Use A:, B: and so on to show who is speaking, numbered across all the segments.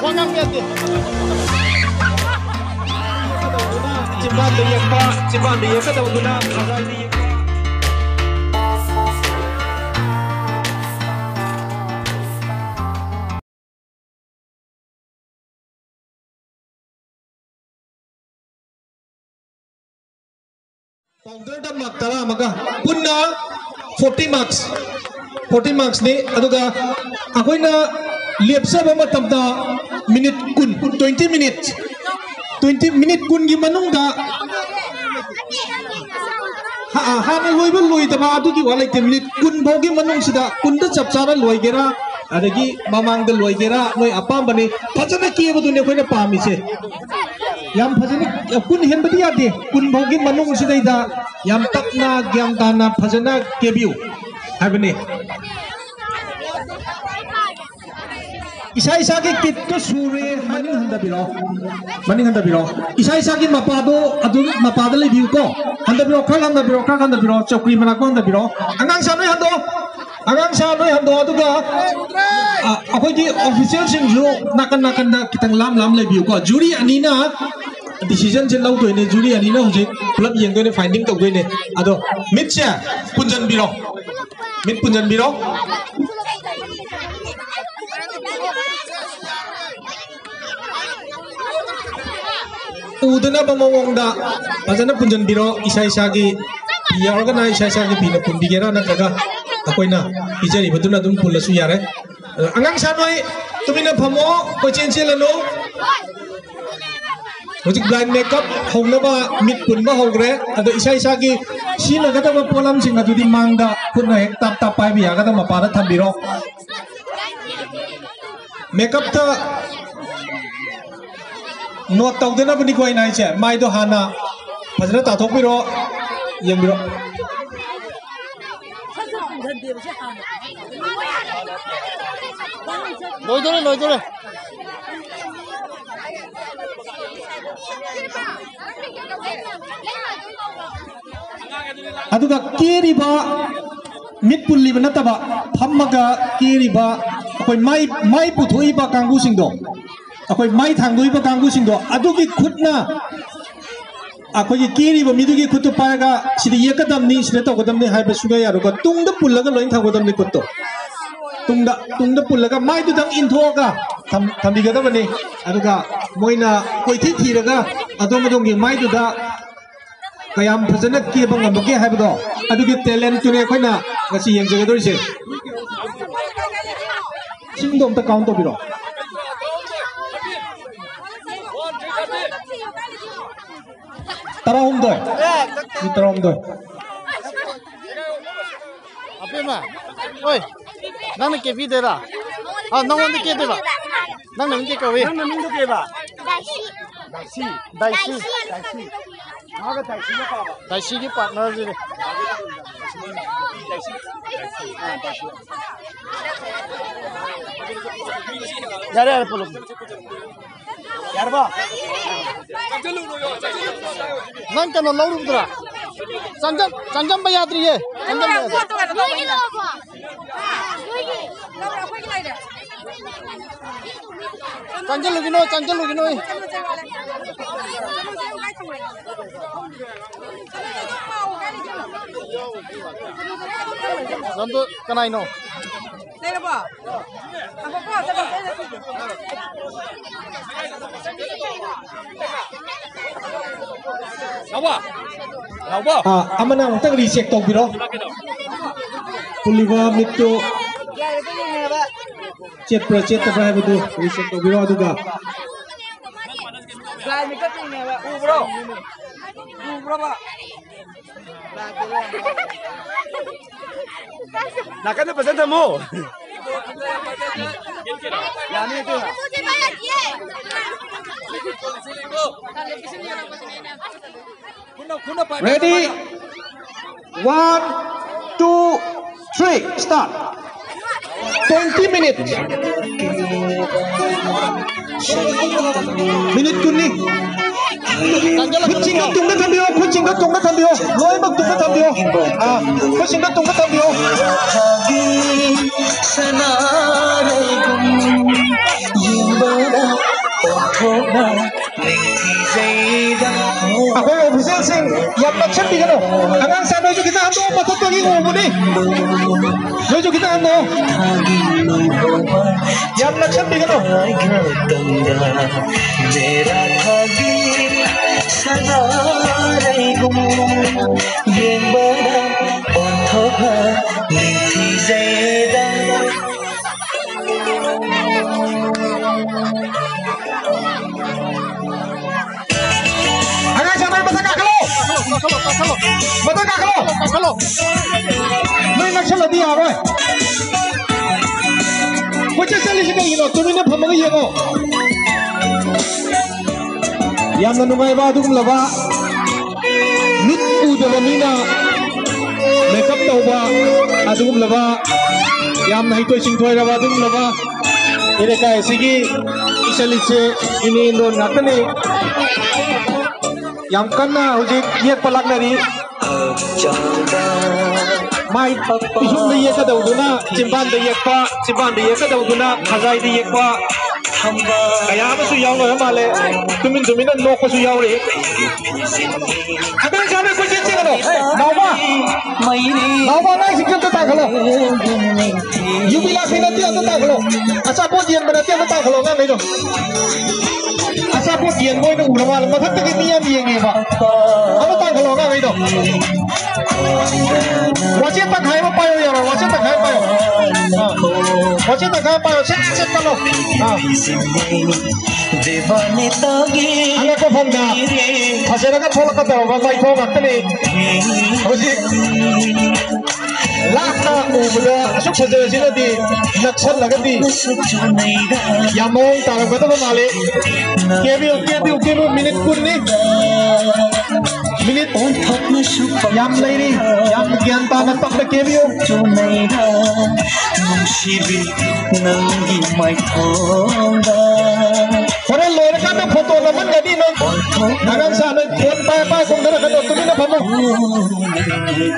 A: Wangang yate.
B: Cimban dia pak, cimban dia kata guna agar dia. Powder da maktara maka punna 40 marks ni aduga akoina lepsaba matamda minute kun 20 minutes kun gi manungda ha na loiba loidaba adugi walai 10 minute kun bogi manung sida kunda chap chara loigera adagi mamang da loigera noi apam bani phajana kiye badune koina pami se yam phajana kun henbadi ade kun bogi manung sida ida yam takna gyam dana phajana kebiu habne isa ke kit ko sure maning handa biro isa ke mapado adu mapada le biu ko handa biro chokri mana ko handa biro angang sa noi hando aduga akoi di official sing jo nakan da kitang lam le biu ko jury anina decision chen lau to ne jury anina huje club yeng to ne finding to ne ado mitcha punjan biro udana bamongda ajana punjan biro isa gi yarga na isa gi pina pundigera na kaga akoina ijari baduna dum pulasu yare angang sanoi tumina phamo ko chenchilano hojik blind makeup hongnaba mit punba hogre ado isa gi sina gata ba polam singa dudi mangda punna ek tap pai bi aga ma para thambiro makeup ta not tawdena bani koi nai che mai do hana phajna ta thok biro yeng biro
A: Loi dole.
B: aduga kiriba mit pulli banataba phammaga kiriba akoi mai puthoi ba kanggu singdo akoi mai thanggoi ba kanggu singdo adugi khutna akoi kiriba midugi khutu paraga sidi yekadam ni sida to godam ni haiba suga yaro ko tungda pullaga loin thagodam ni kutto tungda pullaga mai du dang inthoga thambiga da bani aduga moina koithi thiraga adomodongi mai du da kayam phajana ki bangam bage haibdo adugi talent tune khoina ngasi yengjega dorise singdom ta count to biro tarahumdoi
A: Apema. Oi. Nang ke vi dera. Nang on ke deba. Nang ke ko we. Nang min ke ba. Daisi. Naga daisi ya pa ba. Daisi ki partner ji. Yare polo. Yar ba. Nang kana lauru dra. Sanjam ba yadri ye. Sanjam lugino. Santo kanai no. Lawa.
B: Amana tang recheck to biro puliwa mitto chat ta haibu recheck to biro aduga
A: Blind makeup ni ba? Bro ba? Nakana pesan temu. Yani itu.
B: Ready 1 2 3 start 20 minutes minute kunni kucing tung na tambio loy mag tung na tambio kucing tung na tambio
C: sanare gum yimbara
B: Ako'y official sing yang nagsan di kano. Hanggang sa medyo kita ano matutugin mo mo ni. Medyo kita ano. Yang nagsan di kano.
C: Mera thagi sanarai gum yeng bara onthoga lithi zeda
B: Hanggang sa may masaka kalo. Masaka kalo. May nagsan di aroy. Wajah sali sikang gino tuloy na pamagay ako. Yang nanungay ba adung laba lutu dalamina makeup daw ba adung laba yang nahitoy singtoy ba adung laba ire kay sige isalitse ini indon ngakani yang kana hujik yak palak nari mai isum de yak daw duna cimban de yak daw duna khazai de yak pa kaya ba su yaw na male tumin na no ko su yaw re agan sabe ko jin ano nawa na sikam ta khalo yubila pinati ata ta khalo asa po dian banati ata ta khalo nga ngai do asa po dian moi no ulama mathak ta ki niyam yeng ba ata ta khalo nga ngai do wache ta khai ba payo ya wache ta khai payo wache ta khai payo set kalo
C: devane tagi
B: anga ko phonda phasera ka phola ka daw ba mai phong akne hoji lakna ubda asuk sajara jina di naksal lagati yamong tarang bata ba male kebi minute kurni minute yam lairi yam gyan ta na tak kebi
C: nungsibi nangi mai thonga
B: Kore lore ka na photo naman gadi no nagang sa na phone pa kung dara ka tumi na phamo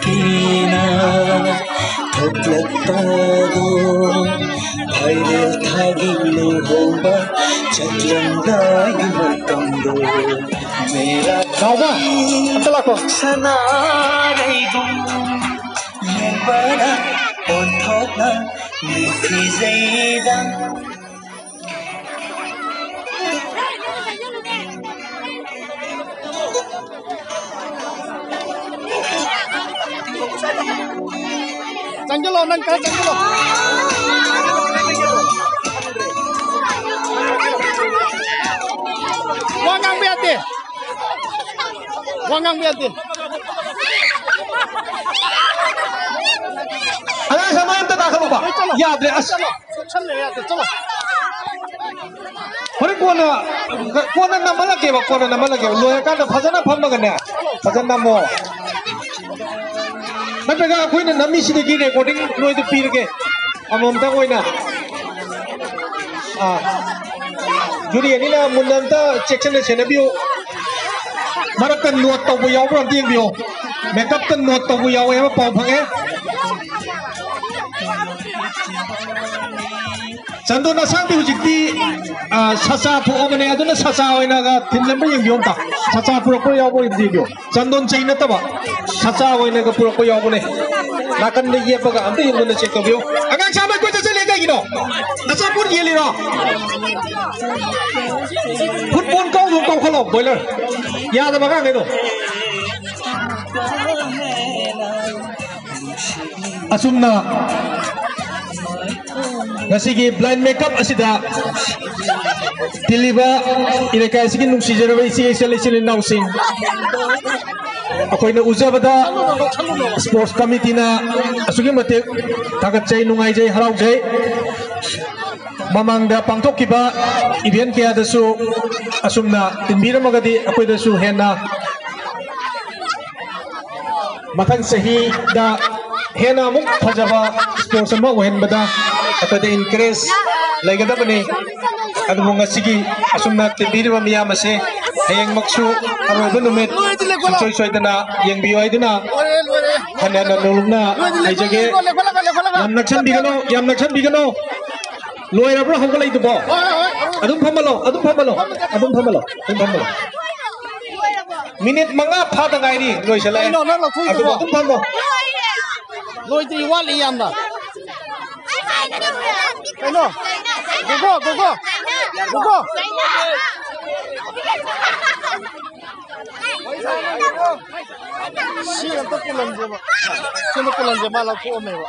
C: kina tatlagtado viral thagi lo bomba chatlandai matamdo mera
B: Sauba antala ko
C: sanarai gum yebara onthoga lithi zeda
A: Janjalo nang ka janjalo. Wangang biate.
B: ana sama yang ta khalo ba ya de as
A: चल ले यार चलो.
B: Kore kona namala ke loya ka na phajana phamma ne phajana mo Naga koi na nami sini ki recording noi tu pir ke amom ta koi na juri ani na munam ta section ne chena bio marak kan nuat to bu yaw ram tieng bio makeup kan nuat to bu yaw e pa phang e Sandu na sang di hujikti sasa pu omane aduna sasa oina ga tinlemba yang biom ta sasa pura ko yaw bo di bio sandon chaina ta ba sasa oina ga pura ko yaw bo ne nakan ne ye paga ante yin ne check to bio agang sama ko chale ga gi no asa pur ye li ro phut pon kong lu kong kholo boiler ya da ba ga ngai no asumna Nasigi blind makeup asida Tiliba Irekai sige nung si Jeremy si selection announcing Ako'y nauzabada sports committee na asugi matik tagat jay nungay jay haraw jay mamangda pangtok kiba event kaya dasu asumna tinbira magadi ako'y dasu hena matang sahi da hena muk pajaba sports ama uhen bada ako'y da increase laygada bani adu mga sige asumna tinbira miyam ase hayang maksu aroba numit soy dana yang biyoy dana hanya nulungna ay jage yam naksan bigano loy rabra hongkalay ito po Adum pamalo, adum pamalo, adum pamalo, adum pamalo. Minit mga phata ngai ni loi sala. Adum pamalo.
A: Loi tri wa li yam da. Ano? Go. Siya to pulan je ba. Sino pulan je mala ko me ba.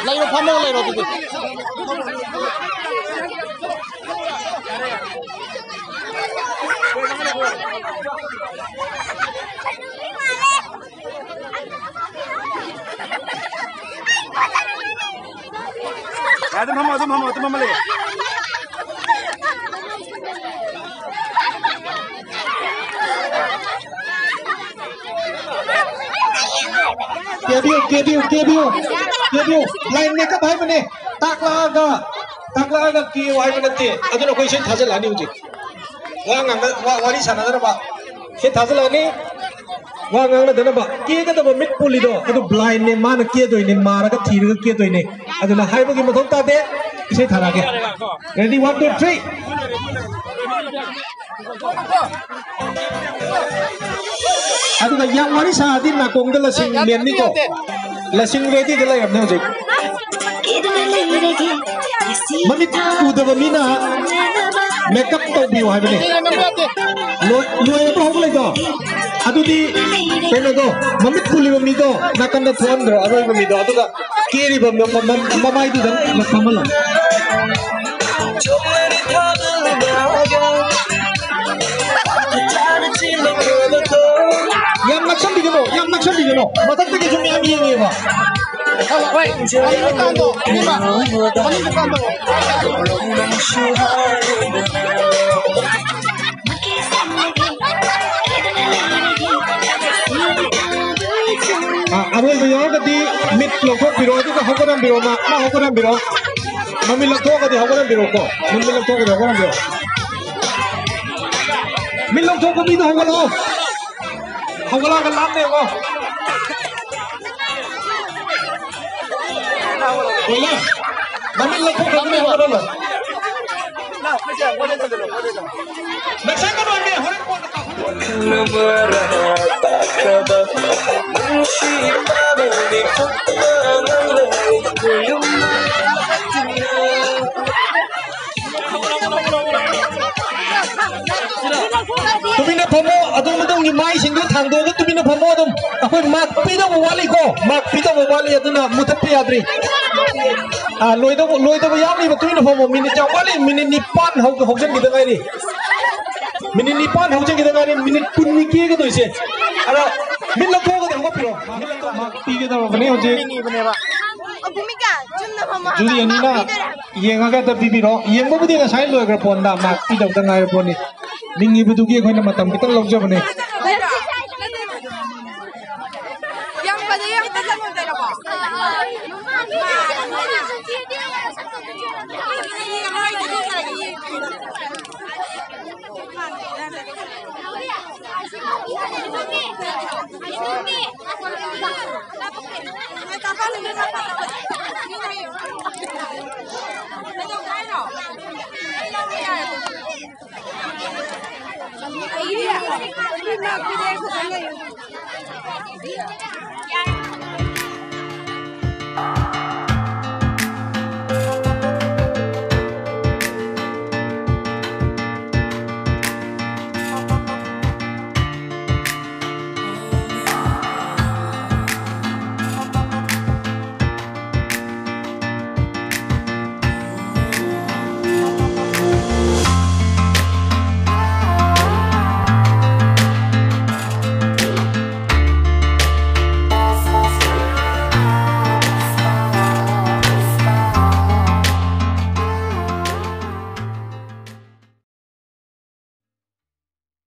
A: Lai ro phamo lai ro tu.
D: Adum hamo le.
B: Kebiu. Lain ne ka bhai mane. Takla ga ki wai mane te. Aduna koi sei thajal ani uji. Wari sana dana ba. Sei thajal ani. Ngang na dana ba. Ki ga da ba mit puli do. Adu blind ne man ki doi ne mara ga thir ga ki doi ne. Aduna hai ba ki mathon ta de. Sei thara ge. Ready 1 2 3. Aduna yang wari sa din na kong dala sing men ni ko. Lasing ready dala yam ne uji. Mamit udava mina makeup to bi wa bane lo ba hog lai do adu di peno do mamit puli mi do nakan da thon do aroi mi do adu da keri ba mamai du dan la kamala yang naksan di no matak te ke jum yang ni ba
A: Wait, ini Pak.
B: Aroi bayo tadi mit lokok biro itu ka hokoran biro ma hokoran biro mami lokok ka di hokoran biro ko mami lokok ka di hokoran biro mit lokok ko biro hokoran ka lam ne ko Oya, mami lokok ka biro hokoran lo Naksan ka doon hokoran ko Tumina pamo adong madong ni mai singgo thangdo ko tumina pamo adong akoy mak pida mo wali aduna mutapi adri loido yami ba tumina pamo minit jawali minit nipan haujan gida ngai ni minit nipan haujan gida ngai ni minit punni ki ga doise ara min la ko ga de piro mak pi ga da bane hoje Juli ani na yenga ga da bibiro yengbo budi na sai loi gra ponda mak pi da ngai poni Ningi betul kia kau nama tam kita log jawab ni.
E: Yang pada yang kita sama tidak apa. Iya, ini nak pilih ke sana.